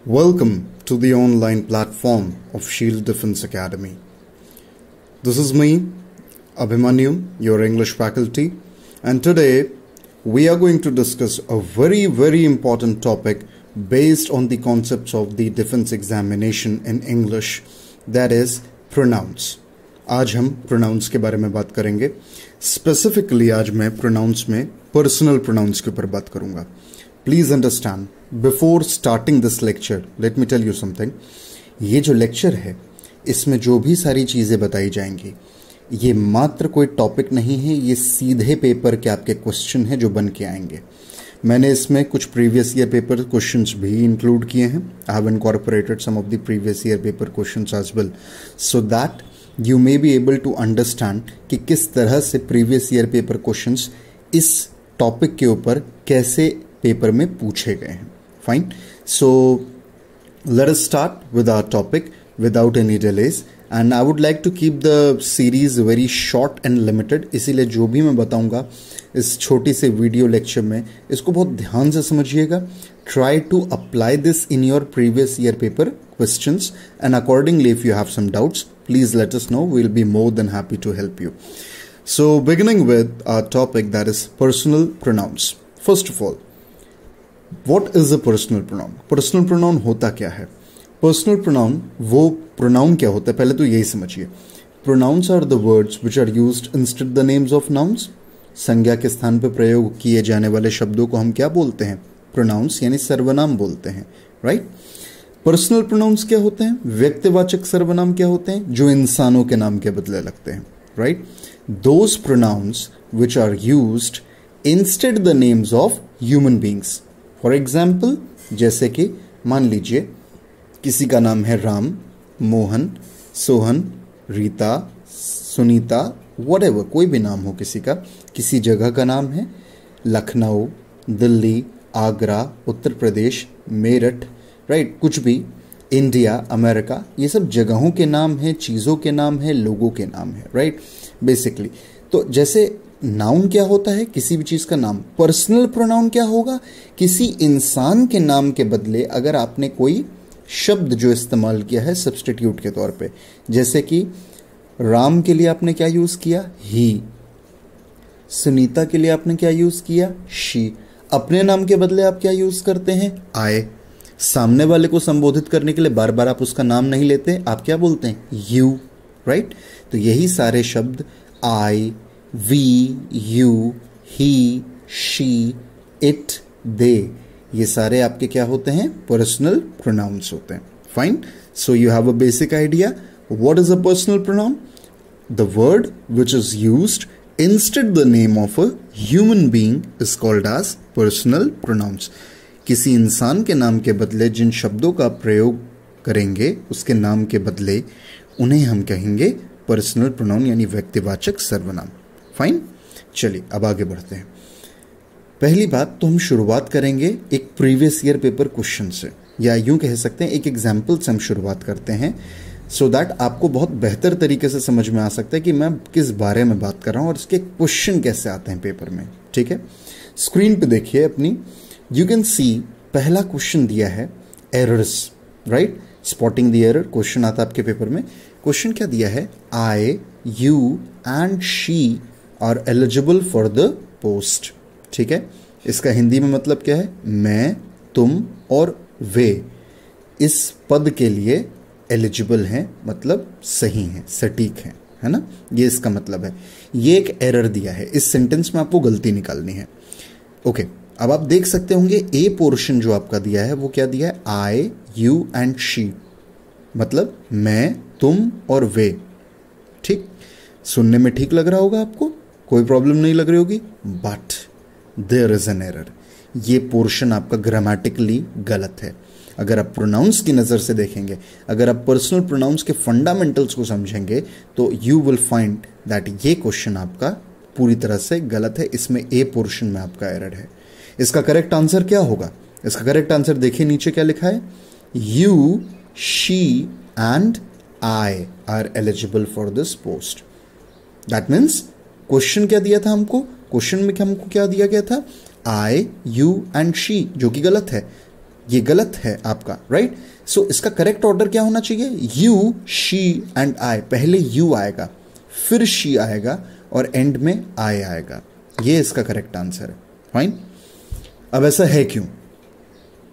Welcome to the online platform of Shield Defense Academy. This is me, Abhimanyu, your English faculty, and today we are going to discuss a very important topic based on the concepts of the defense examination in English, that is pronouns. आज हम pronouns के बारे में बात करेंगे. Specifically आज मैं pronouns में personal pronouns के ऊपर बात करूंगा. Please understand, before starting this lecture, let me tell you something. ये जो लेक्चर है इसमें जो भी सारी चीज़ें बताई जाएंगी ये मात्र कोई टॉपिक नहीं है, ये सीधे पेपर के आपके क्वेश्चन हैं जो बन के आएंगे. मैंने इसमें कुछ प्रीवियस ईयर पेपर क्वेश्चंस भी इंक्लूड किए हैं. I have incorporated some of the previous year paper questions as well so that you may be able to understand कि किस तरह से प्रीवियस ईयर पेपर क्वेश्चंस इस टॉपिक के ऊपर कैसे पेपर में पूछे गए हैं. Fine, so let us start with our topic without any delays and I would like to keep the series very short and limited. इसीलिए जो भी मैं बताऊंगा इस छोटी से वीडियो लेक्चर में इसको बहुत ध्यान से समझिएगा. Try to apply this in your previous year paper questions and accordingly if you have some doubts please let us know. We will be more than happy to help you. So beginning with our topic that is personal pronouns. First of all, What is a personal pronoun? Personal pronoun होता क्या है? Personal pronoun वो pronoun क्या होता है पहले तो यही समझिए. Pronouns are the words which are used instead the names of nouns. संज्ञा के स्थान पर प्रयोग किए जाने वाले शब्दों को हम क्या बोलते हैं? Pronouns यानी सर्वनाम बोलते हैं, right? Personal pronouns क्या होते हैं? व्यक्तिवाचक सर्वनाम क्या होते हैं? जो इंसानों के नाम के बदले लगते हैं, right? Those pronouns which are used instead the names of human beings. For example, जैसे कि मान लीजिए किसी का नाम है राम, मोहन, सोहन, रीता, सुनीता, व्हाटएवर, कोई भी नाम हो किसी का. किसी जगह का नाम है लखनऊ, दिल्ली, आगरा, उत्तर प्रदेश, मेरठ, राइट, कुछ भी, इंडिया, अमेरिका, ये सब जगहों के नाम है, चीज़ों के नाम है, लोगों के नाम है, राइट, बेसिकली. तो जैसे नाउन क्या होता है? किसी भी चीज का नाम. पर्सनल प्रोनाउन क्या होगा? किसी इंसान के नाम के बदले अगर आपने कोई शब्द जो इस्तेमाल किया है सब्स्टिट्यूट के तौर पे, जैसे कि राम के लिए आपने क्या यूज किया? ही. सुनीता के लिए आपने क्या यूज किया? शी. अपने नाम के बदले आप क्या यूज करते हैं? आए. सामने वाले को संबोधित करने के लिए बार बार आप उसका नाम नहीं लेते, आप क्या बोलते हैं? You, right. तो यही सारे शब्द I, we, you, he, she, it, they, ये सारे आपके क्या होते हैं? पर्सनल प्रोनाउंस होते हैं. Fine, so you have a basic idea. What is a personal pronoun? The word which is used instead the name of a human being is called as personal pronouns. किसी इंसान के नाम के बदले जिन शब्दों का प्रयोग करेंगे उसके नाम के बदले उन्हें हम कहेंगे पर्सनल प्रोनाउन यानी व्यक्तिवाचक सर्वनाम. फाइन, चलिए अब आगे बढ़ते हैं. पहली बात तो हम शुरुआत करेंगे एक प्रीवियस ईयर पेपर क्वेश्चन से, या यूं कह सकते हैं एक एग्जाम्पल से हम शुरुआत करते हैं, सो दैट आपको बहुत बेहतर तरीके से समझ में आ सकता है कि मैं किस बारे में बात कर रहा हूं और इसके क्वेश्चन कैसे आते हैं पेपर में. ठीक है, स्क्रीन पे देखिए अपनी. यू कैन सी पहला क्वेश्चन दिया है errors, right, spotting the error question आता है आपके पेपर में. क्वेश्चन क्या दिया है? I, you and she are eligible for the post. ठीक है, इसका हिंदी में मतलब क्या है? मैं, तुम और वे इस पद के लिए एलिजिबल हैं, मतलब सही हैं, सटीक हैं, है ना, ये इसका मतलब है. ये एक एरर दिया है, इस सेंटेंस में आपको गलती निकालनी है. ओके, अब आप देख सकते होंगे ए पोर्शन जो आपका दिया है वो क्या दिया है? आई, यू एंड शी, मतलब मैं, तुम और वे. ठीक, सुनने में ठीक लग रहा होगा आपको, कोई प्रॉब्लम नहीं लग रही होगी. But there is an error. ये पोर्शन आपका ग्रामेटिकली गलत है. अगर आप प्रोनाउंस की नज़र से देखेंगे, अगर आप पर्सनल प्रोनाउंस के फंडामेंटल्स को समझेंगे तो यू विल फाइंड दैट ये क्वेश्चन आपका पूरी तरह से गलत है. इसमें ए पोर्शन में आपका एरर है. इसका करेक्ट आंसर क्या होगा? इसका करेक्ट आंसर देखिए नीचे क्या लिखा है? You, she and I R eligible for this post. That means question क्या दिया था हमको? क्वेश्चन में हमको क्या दिया गया था? आई, यू एंड शी, जो कि गलत है. ये गलत है आपका, राइट। सो इसका करेक्ट ऑर्डर क्या होना चाहिए, यू, शी एंड आई। पहले यू आएगा, फिर शी आएगा और एंड में आई आएगा। ये इसका करेक्ट आंसर है। फाइन। अब ऐसा है क्यों?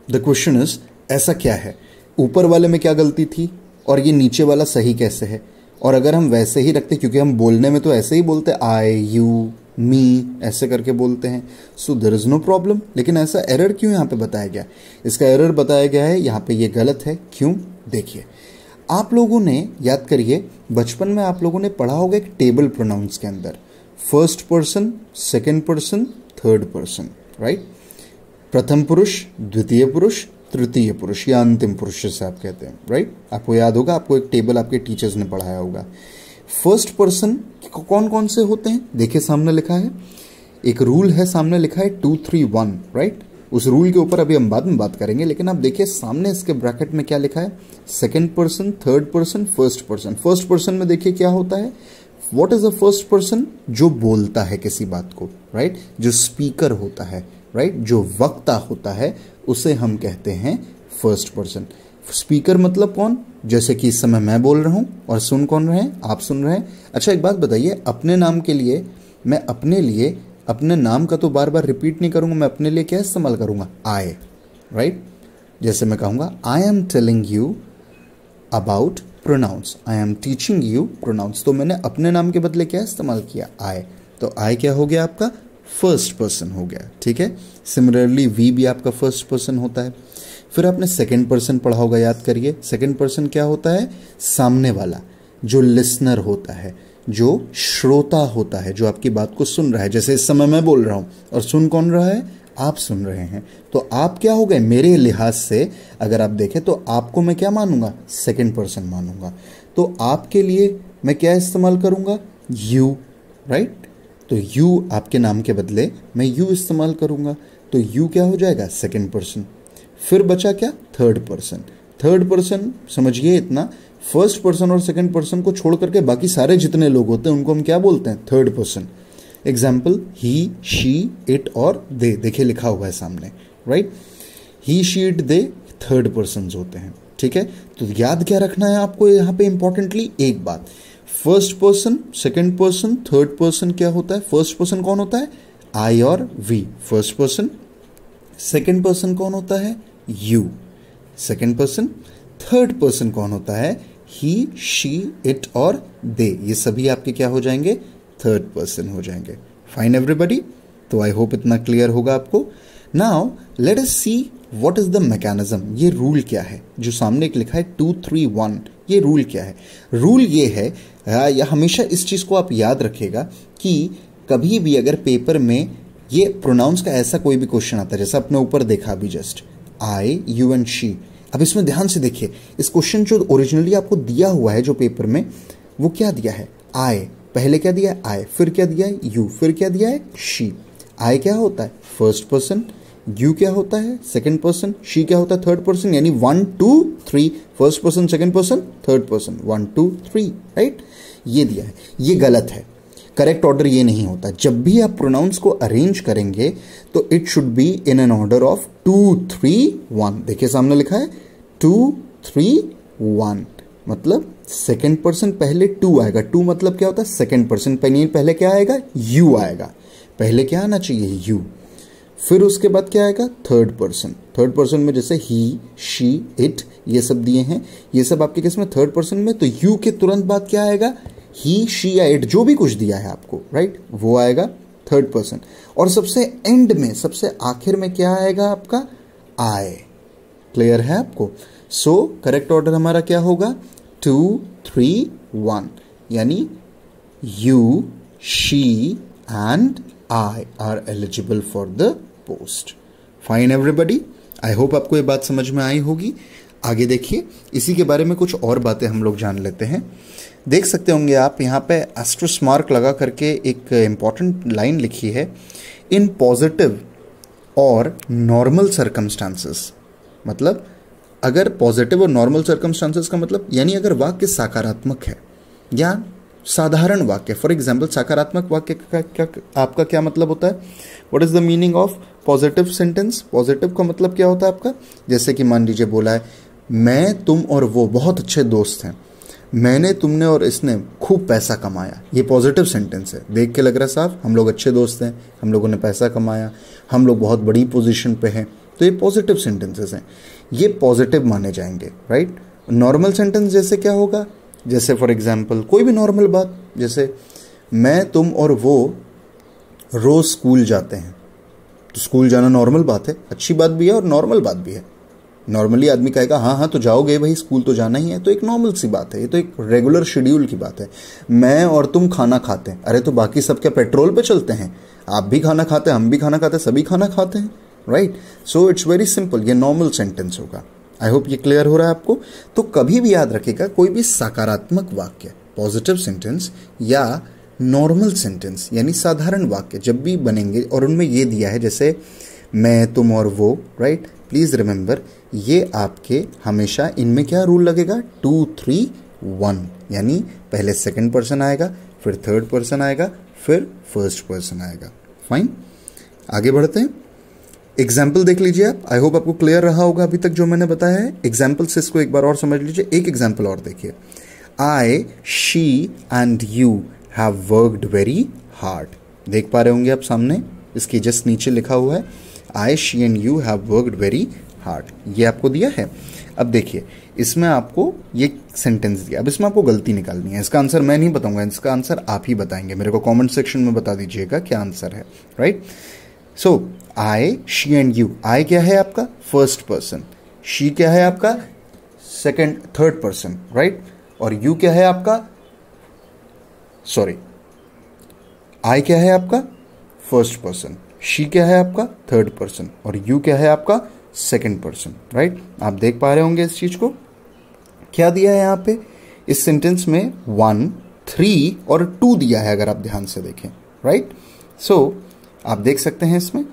द क्वेश्चन इज, ऐसा क्या है? ऊपर वाले में क्या गलती थी और ये नीचे वाला सही कैसे है? और अगर हम वैसे ही रखते, क्योंकि हम बोलने में तो ऐसे ही बोलते हैं, आई, यू, मी ऐसे करके बोलते हैं, so there is no problem. लेकिन ऐसा एरर क्यों यहाँ पे बताया गया? इसका एरर बताया गया है यहाँ पे, ये गलत है। क्यों? देखिए, आप लोगों ने याद करिए, बचपन में आप लोगों ने पढ़ा होगा एक टेबल प्रोनाउंस के अंदर, first person, second person, third person, right. प्रथम पुरुष, द्वितीय पुरुष, तृतीय पुरुष या अंतिम पुरुष जिसे आप कहते हैं, राइट। आपको याद होगा, आपको एक टेबल आपके टीचर्स ने पढ़ाया होगा। फर्स्ट पर्सन कौन कौन से होते हैं? देखिए सामने लिखा है, एक रूल है, सामने लिखा है 2 3 1, राइट। उस रूल के ऊपर अभी हम बाद में बात करेंगे, लेकिन आप देखिए सामने इसके ब्रैकेट में क्या लिखा है, second person, third person, first person. First person में देखिए क्या होता है, what is a first person? जो बोलता है किसी बात को, राइट, जो स्पीकर होता है, राइट, जो वक्ता होता है, उसे हम कहते हैं फर्स्ट पर्सन। स्पीकर मतलब कौन? जैसे कि इस समय मैं बोल रहा हूं और सुन कौन रहे हैं? आप सुन रहे हैं। अच्छा एक बात बताइए, अपने नाम के लिए मैं अपने लिए अपने नाम का तो बार बार रिपीट नहीं करूंगा, मैं अपने लिए क्या इस्तेमाल करूंगा? I, right. जैसे मैं कहूंगा, I am telling you about pronouns, I am teaching you pronouns, तो मैंने अपने नाम के बदले क्या इस्तेमाल किया? आई। तो आई क्या हो गया आपका? फर्स्ट पर्सन हो गया, ठीक है। सिमिलरली वी भी आपका फर्स्ट पर्सन होता है। फिर आपने सेकंड पर्सन पढ़ा होगा, याद करिए, सेकंड पर्सन क्या होता है? सामने वाला, जो लिसनर होता है, जो श्रोता होता है, जो आपकी बात को सुन रहा है। जैसे इस समय मैं बोल रहा हूं और सुन कौन रहा है? आप सुन रहे हैं। तो आप क्या हो गए? मेरे लिहाज से अगर आप देखें तो आपको मैं क्या मानूंगा? सेकंड पर्सन मानूंगा। तो आपके लिए मैं क्या इस्तेमाल करूंगा? You, right. तो यू आपके नाम के बदले मैं यू इस्तेमाल करूंगा, तो यू क्या हो जाएगा? Second person. फिर बचा क्या? Third person. थर्ड पर्सन समझिए इतना, फर्स्ट पर्सन और सेकंड पर्सन को छोड़ करके बाकी सारे जितने लोग होते हैं उनको हम क्या बोलते हैं? Third person. Example, he, she, it और दे, देखिए लिखा हुआ है सामने, right. He, she, it, they third person होते हैं, ठीक है। तो याद क्या रखना है आपको यहाँ पे इंपॉर्टेंटली? एक बात, first person, second person, third person क्या होता है? फर्स्ट पर्सन कौन होता है? आई और we, first person. Second person कौन होता है? You, second person. Third person कौन होता है? ही, शी, इट और दे, ये सभी आपके क्या हो जाएंगे? थर्ड पर्सन हो जाएंगे। फाइन एवरीबॉडी, तो आई होप इतना क्लियर होगा आपको। Now let us see what is the mechanism. ये रूल क्या है जो सामने एक लिखा है 2 3 1, ये रूल क्या है? रूल ये है, या हमेशा इस चीज को आप याद रखिएगा कि कभी भी अगर पेपर में ये प्रोनाउंस का ऐसा कोई भी क्वेश्चन आता है, जैसा आपने ऊपर देखा अभी just, I, you and she. अब इसमें ध्यान से देखिए, इस क्वेश्चन जो ओरिजिनली आपको दिया हुआ है जो पेपर में, वो क्या दिया है? आई, पहले क्या दिया है? आई, फिर क्या दिया है? यू, फिर क्या दिया है? शी। आई क्या होता है? First person. यू क्या होता है? Second person. शी क्या होता है? Third person. यानी 1 2 3, first person, second person, third person, 1 2 3, right. ये दिया है, ये गलत है। करेक्ट ऑर्डर ये नहीं होता। जब भी आप प्रोनाउंस को अरेंज करेंगे तो it should be in an order of 2 3 1। देखिए सामने लिखा है 2 3 1, मतलब सेकेंड पर्सन पहले 2 आएगा। 2 मतलब क्या होता है? Second person. पहले क्या आएगा? यू आएगा। पहले क्या आना चाहिए? यू। फिर उसके बाद क्या आएगा? Third person. थर्ड पर्सन में जैसे ही, शी, इट, ये सब दिए हैं, ये सब आपके किस में? थर्ड पर्सन में। तो यू के तुरंत बाद क्या आएगा? ही, शी या इट, जो भी कुछ दिया है आपको, राइट, वो आएगा थर्ड पर्सन। और सबसे एंड में, सबसे आखिर में क्या आएगा आपका? आई। क्लियर है आपको? सो करेक्ट ऑर्डर हमारा क्या होगा? 2 3 1, यानी you, she and I R eligible for the post. Fine everybody, I hope आपको ये बात समझ में आई होगी। आगे देखिए, इसी के बारे में कुछ और बातें हम लोग जान लेते हैं। देख सकते होंगे आप यहाँ पे एस्ट्रोस मार्क लगा करके एक इंपॉर्टेंट लाइन लिखी है, इन पॉजिटिव और नॉर्मल सर्कमस्टांसेस। मतलब अगर पॉजिटिव और नॉर्मल सर्कमस्टांसेस का मतलब यानी अगर वाक्य सकारात्मक है या साधारण वाक्य। फॉर एग्जाम्पल सकारात्मक वाक्य का आपका क्या मतलब होता है? What is the meaning of positive sentence? Positive का मतलब क्या होता है आपका? जैसे कि मान लीजिए बोला है मैं, तुम और वो बहुत अच्छे दोस्त हैं, मैंने, तुमने और इसने खूब पैसा कमाया। ये पॉजिटिव सेंटेंस है। देख के लग रहा है साफ हम लोग अच्छे दोस्त हैं, हम लोगों ने पैसा कमाया, हम लोग बहुत बड़ी पोजीशन पे हैं। तो ये पॉजिटिव सेंटेंसेस हैं, ये पॉजिटिव माने जाएंगे, राइट। नॉर्मल सेंटेंस जैसे क्या होगा? जैसे फॉर एग्जाम्पल कोई भी नॉर्मल बात, जैसे मैं, तुम और वो रोज स्कूल जाते हैं। तो स्कूल जाना नॉर्मल बात है, अच्छी बात भी है और नॉर्मल बात भी है। नॉर्मली आदमी कहेगा हाँ हाँ तो जाओगे भाई, स्कूल तो जाना ही है। तो एक नॉर्मल सी बात है, ये तो एक रेगुलर शेड्यूल की बात है। मैं और तुम खाना खाते हैं, अरे तो बाकी सब क्या पेट्रोल पे चलते हैं? आप भी खाना खाते हैं, हम भी खाना खाते हैं, सभी खाना खाते हैं, right. So it's very simple, ये नॉर्मल सेंटेंस होगा। आई होप ये क्लियर हो रहा है आपको। तो कभी भी याद रखिएगा, कोई भी सकारात्मक वाक्य, पॉजिटिव सेंटेंस या नॉर्मल सेंटेंस यानी साधारण वाक्य जब भी बनेंगे और उनमें ये दिया है जैसे मैं, तुम और वो, राइट, प्लीज रिमेंबर ये आपके हमेशा इनमें क्या रूल लगेगा? 2, 3, 1, यानी पहले सेकंड पर्सन आएगा, फिर थर्ड पर्सन आएगा, फिर फर्स्ट पर्सन आएगा। फाइन, आगे बढ़ते हैं। एग्जाम्पल देख लीजिए आप। आई होप आपको क्लियर रहा होगा अभी तक जो मैंने बताया है। एग्जाम्पल से इसको एक बार और समझ लीजिए। एक एग्जाम्पल और देखिए, I, she and you have worked very hard. देख पा रहे होंगे आप सामने, इसके जस्ट नीचे लिखा हुआ है I, she and you have worked very hard. ये आपको दिया है। अब देखिए इसमें आपको ये सेंटेंस दिया, अब इसमें आपको गलती निकालनी है। इसका आंसर मैं नहीं बताऊंगा, इसका आंसर आप ही बताएंगे। मेरे को कमेंट सेक्शन में बता दीजिएगा क्या आंसर है, right. So I, she and you, I क्या है आपका? फर्स्ट पर्सन, शी क्या है आपका? Second, third person, right. और यू क्या है आपका? सॉरी, आई क्या है आपका? फर्स्ट पर्सन, शी क्या है आपका? थर्ड पर्सन, और यू क्या है आपका? Second person, right. आप देख पा रहे होंगे इस चीज को। क्या दिया है यहां पे इस सेंटेंस में? 1, 3 और 2 दिया है, अगर आप ध्यान से देखें, राइट। सो आप देख सकते हैं इसमें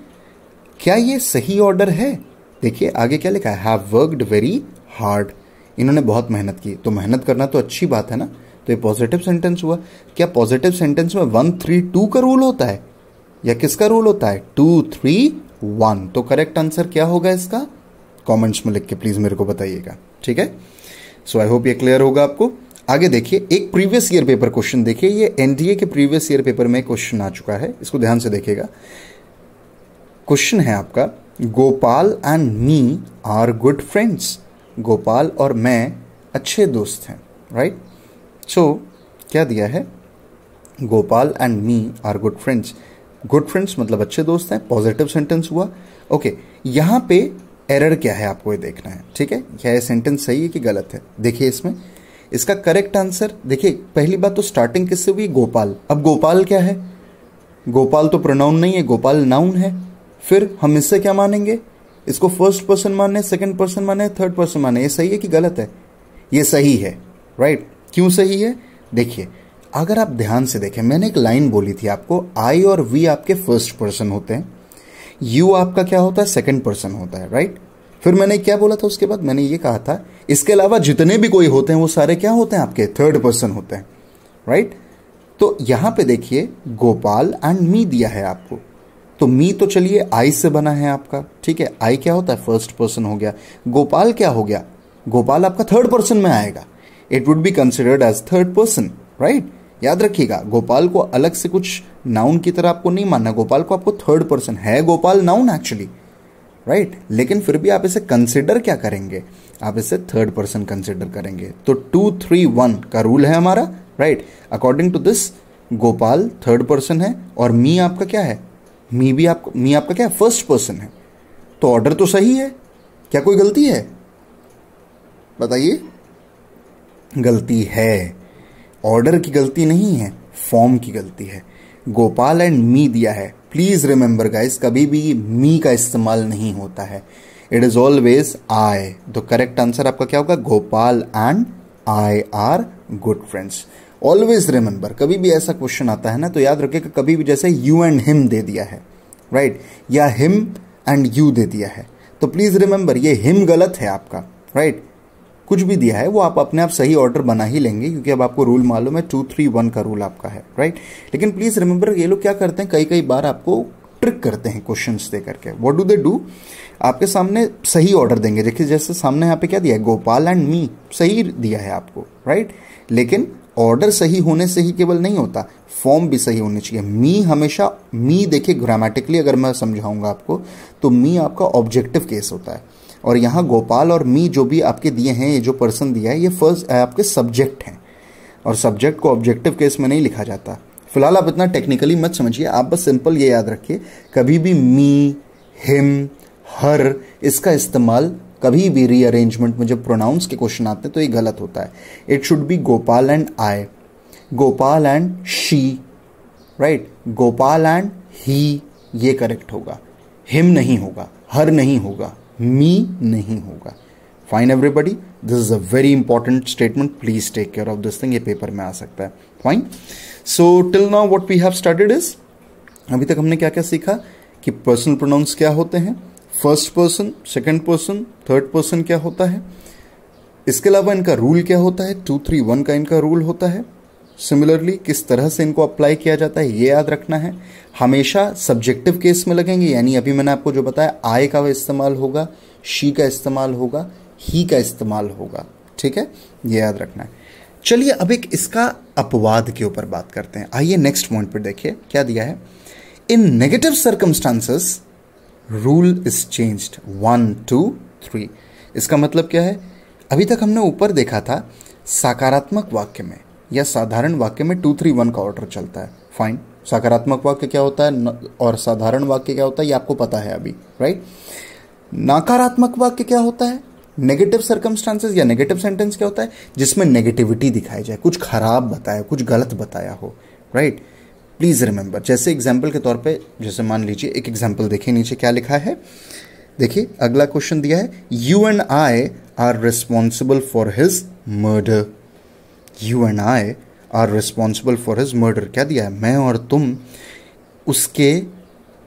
क्या ये सही ऑर्डर है? देखिए आगे क्या लिखा है, हैव वर्कड वेरी हार्ड। इन्होंने बहुत मेहनत की, तो मेहनत करना तो अच्छी बात है ना। तो ये पॉजिटिव सेंटेंस हुआ। क्या पॉजिटिव सेंटेंस में 1, 3, 2 का रूल होता है या किसका रूल होता है? 2, 3, 1। तो करेक्ट आंसर क्या होगा इसका? कमेंट्स में लिख के प्लीज मेरे को बताइएगा, ठीक है। सो आई होप ये क्लियर होगा आपको। आगे देखिए, एक प्रीवियस ईयर पेपर क्वेश्चन देखिए। ये एनडीए के प्रीवियस ईयर पेपर में क्वेश्चन आ चुका है, इसको ध्यान से देखिएगा। क्वेश्चन है आपका, Gopal and me are good friends. Gopal और मैं अच्छे दोस्त हैं, राइट। सो क्या दिया है? Gopal and me are good friends. Good friends मतलब अच्छे दोस्त हैं, पॉजिटिव सेंटेंस हुआ। ओके, यहां पे एरर क्या है आपको ये देखना है, ठीक है। क्या ये सेंटेंस सही है कि गलत है? देखिए इसमें इसका करेक्ट आंसर देखिए। पहली बात तो स्टार्टिंग किससे हुई? गोपाल। अब गोपाल क्या है? गोपाल तो प्रोनाउन नहीं है, गोपाल नाउन है। फिर हम इससे क्या मानेंगे? इसको फर्स्ट पर्सन माने, सेकंड पर्सन माने, थर्ड पर्सन माने। ये सही है कि गलत है? ये सही है, राइट। क्यों सही है? देखिए अगर आप ध्यान से देखें, मैंने एक लाइन बोली थी आपको, आई और वी आपके फर्स्ट पर्सन होते हैं, यू आपका क्या होता है? सेकंड पर्सन होता है, राइट। फिर मैंने क्या बोला था उसके बाद? मैंने ये कहा था इसके अलावा जितने भी कोई होते हैं वो सारे क्या होते हैं? आपके थर्ड पर्सन होते हैं, राइट। तो यहां पे देखिए गोपाल एंड मी दिया है आपको, तो मी तो चलिए आई से बना है आपका, ठीक है। आई क्या होता है? फर्स्ट पर्सन हो गया। गोपाल क्या हो गया? गोपाल आपका थर्ड पर्सन में आएगा, it would be considered as third person, right. याद रखिएगा, गोपाल को अलग से कुछ नाउन की तरह आपको नहीं मानना, गोपाल को आपको थर्ड पर्सन है, गोपाल नाउन एक्चुअली, राइट। लेकिन फिर भी आप इसे कंसिडर क्या करेंगे? आप इसे थर्ड पर्सन कंसिडर करेंगे। तो 2, 3, 1 का रूल है हमारा, right. According to this Gopal third person है और मी आपका क्या है? मी आपका क्या है? फर्स्ट पर्सन है। तो ऑर्डर तो सही है, क्या कोई गलती है? बताइए। गलती है, ऑर्डर की गलती नहीं है, फॉर्म की गलती है। गोपाल एंड मी दिया है, प्लीज रिमेंबर गाइस, कभी भी मी का इस्तेमाल नहीं होता है, इट इज ऑलवेज आई। तो करेक्ट आंसर आपका क्या होगा? Gopal and I R good friends. Always remember, कभी भी ऐसा क्वेश्चन आता है ना तो याद रखिएगा, कभी भी जैसे यू एंड हिम दे दिया है, राइट, या हिम एंड यू दे दिया है, तो प्लीज रिमेंबर ये हिम गलत है आपका, राइट। कुछ भी दिया है वो आप अपने आप सही ऑर्डर बना ही लेंगे, क्योंकि अब आपको रूल मालूम है, 2-3-1 का रूल आपका है, राइट। लेकिन प्लीज रिमेंबर, ये लोग क्या करते हैं, कई कई बार आपको ट्रिक करते हैं क्वेश्चंस दे करके। व्हाट डू दे डू, आपके सामने सही ऑर्डर देंगे। देखिए जैसे सामने यहाँ पे क्या दिया है, गोपाल एंड मी, सही दिया है आपको, राइट। लेकिन ऑर्डर सही होने से ही केवल नहीं होता, फॉर्म भी सही होनी चाहिए। मी हमेशा, मी देखिए ग्रामेटिकली अगर मैं समझाऊंगा आपको तो मी आपका ऑब्जेक्टिव केस होता है, और यहाँ गोपाल और मी जो भी आपके दिए हैं, ये जो पर्सन दिया है, ये फर्स्ट आपके सब्जेक्ट हैं, और सब्जेक्ट को ऑब्जेक्टिव केस में नहीं लिखा जाता। फिलहाल आप इतना टेक्निकली मत समझिए, आप बस सिंपल ये याद रखिए, कभी भी मी, हिम, हर, इसका इस्तेमाल कभी भी रीअरेंजमेंट में जब प्रोनाउंस के क्वेश्चन आते हैं तो ये गलत होता है। It should be Gopal and I, Gopal and she, right, Gopal and he, ये करेक्ट होगा। हिम नहीं होगा, हर नहीं होगा, मी नहीं होगा। Fine everybody, this is a very important statement, please take care of this thing, ये पेपर में आ सकता है। Fine, so till now what we have studied is, अभी तक हमने क्या क्या सीखा कि पर्सनल प्रोनाउंस क्या होते हैं, first person, second person, third person क्या होता है, इसके अलावा इनका रूल क्या होता है, 2-3-1 का इनका रूल होता है। सिमिलरली किस तरह से इनको अप्लाई किया जाता है ये याद रखना है। हमेशा सब्जेक्टिव केस में लगेंगे, यानी अभी मैंने आपको जो बताया, आई का इस्तेमाल होगा, शी का इस्तेमाल होगा, ही का इस्तेमाल होगा, ठीक है, ये याद रखना है। चलिए अब एक इसका अपवाद के ऊपर बात करते हैं। आइए नेक्स्ट पॉइंट पर देखिए क्या दिया है, in negative circumstances rule is changed 1-2-3। इसका मतलब क्या है, अभी तक हमने ऊपर देखा था सकारात्मक वाक्य में या साधारण वाक्य में 2-3-1 का ऑर्डर चलता है। फाइन, सकारात्मक वाक्य क्या होता है और साधारण वाक्य क्या होता है ये आपको पता है अभी, राइट। नकारात्मक वाक्य क्या होता है, नेगेटिव सर्कमस्टांसेस या नेगेटिव सेंटेंस क्या होता है, जिसमें नेगेटिविटी दिखाई जाए, कुछ खराब बताया, कुछ गलत बताया हो, राइट। प्लीज रिमेंबर, जैसे एग्जाम्पल के तौर पे, जैसे मान लीजिए एक एग्जाम्पल देखिए, नीचे क्या लिखा है, देखिए अगला क्वेश्चन दिया है, you and I R responsible for his murder. You and I R responsible for his murder, क्या दिया है, मैं और तुम उसके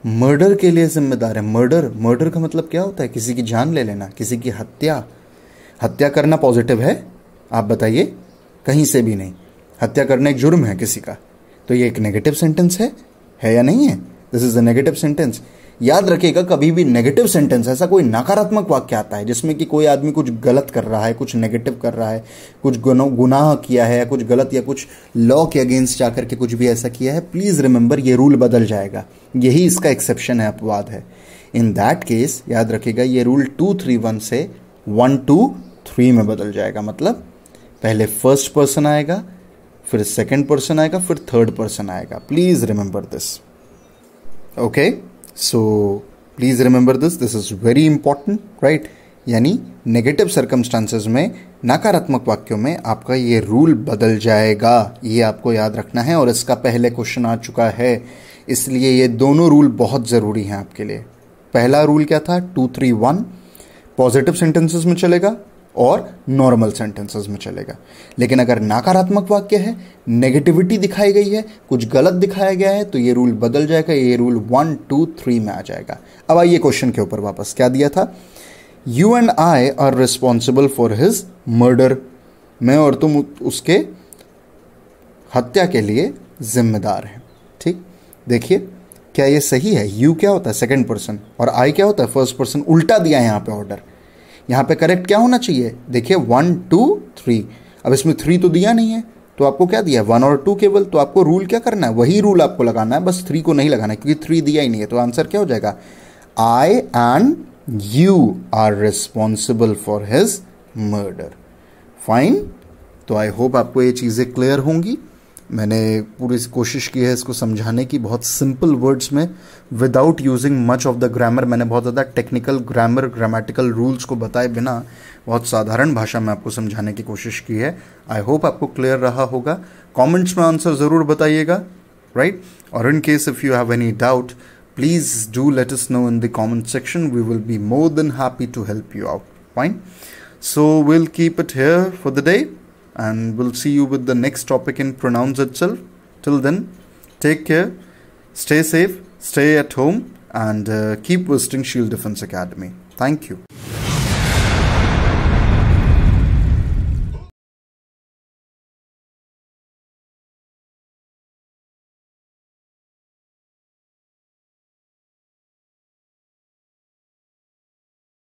मर्डर के लिए जिम्मेदार है। मर्डर, मर्डर का मतलब क्या होता है, किसी की जान ले लेना, किसी की हत्या। हत्या करना पॉजिटिव है, आप बताइए, कहीं से भी नहीं। हत्या करना एक जुर्म है किसी का, तो ये एक नेगेटिव सेंटेंस है या नहीं है, this is a negative sentence. याद रखिएगा, कभी भी नेगेटिव सेंटेंस, ऐसा कोई नकारात्मक वाक्य आता है जिसमें कि कोई आदमी कुछ गलत कर रहा है, कुछ नेगेटिव कर रहा है, कुछ गुनाह किया है, कुछ गलत या कुछ लॉ के अगेंस्ट जाकर के कुछ भी ऐसा किया है, प्लीज रिमेंबर ये रूल बदल जाएगा। यही इसका एक्सेप्शन है, अपवाद है। इन दैट केस याद रखिएगा, ये रूल 2-3-1 से 1-2-3 में बदल जाएगा। मतलब पहले फर्स्ट पर्सन आएगा, फिर सेकंड पर्सन आएगा, फिर थर्ड पर्सन आएगा। Please remember this, okay. So please remember this, this is very important, right. यानी नेगेटिव सर्कमस्टांसेस में, नकारात्मक वाक्यों में आपका ये रूल बदल जाएगा, ये आपको याद रखना है। और इसका पहले क्वेश्चन आ चुका है, इसलिए ये दोनों रूल बहुत जरूरी हैं आपके लिए। पहला रूल क्या था, 2-3-1 पॉजिटिव सेंटेंसेस में चलेगा और नॉर्मल सेंटेंसेस में चलेगा। लेकिन अगर नकारात्मक वाक्य है, नेगेटिविटी दिखाई गई है, कुछ गलत दिखाया गया है, तो ये रूल बदल जाएगा, ये रूल 1-2-3 में आ जाएगा। अब आइए क्वेश्चन के ऊपर वापस, क्या दिया था, you and I R responsible for his murder. मैं और तुम उसके हत्या के लिए जिम्मेदार हैं, ठीक। देखिए क्या ये सही है, यू क्या होता है सेकंड पर्सन और आई क्या होता है फर्स्ट पर्सन, उल्टा दिया है यहाँ पे ऑर्डर। यहाँ पे करेक्ट क्या होना चाहिए, देखिए 1-2-3। अब इसमें 3 तो दिया नहीं है, तो आपको क्या दिया है 1 और 2 केवल, तो आपको रूल क्या करना है, वही रूल आपको लगाना है, बस 3 को नहीं लगाना है, क्योंकि 3 दिया ही नहीं है। तो आंसर क्या हो जाएगा, I and you are responsible for his murder. Fine, तो आई होप आपको ये चीज़ें क्लियर होंगी। मैंने पूरी कोशिश की है इसको समझाने की बहुत सिंपल वर्ड्स में, without using much of the grammar. मैंने बहुत ज़्यादा टेक्निकल ग्रामर, ग्रामेटिकल रूल्स को बताए बिना बहुत साधारण भाषा में आपको समझाने की कोशिश की है। आई होप आपको क्लियर रहा होगा। कमेंट्स में आंसर ज़रूर बताइएगा, राइट। और in case if you have any doubt, please do let us know in the comment section. We will be more than happy to help you out. Fine. So we'll keep it here for the day and we'll see you with the next topic in pronouns itself. Till then, take care, stay safe, stay at home and keep visiting Shield Defense Academy. Thank you.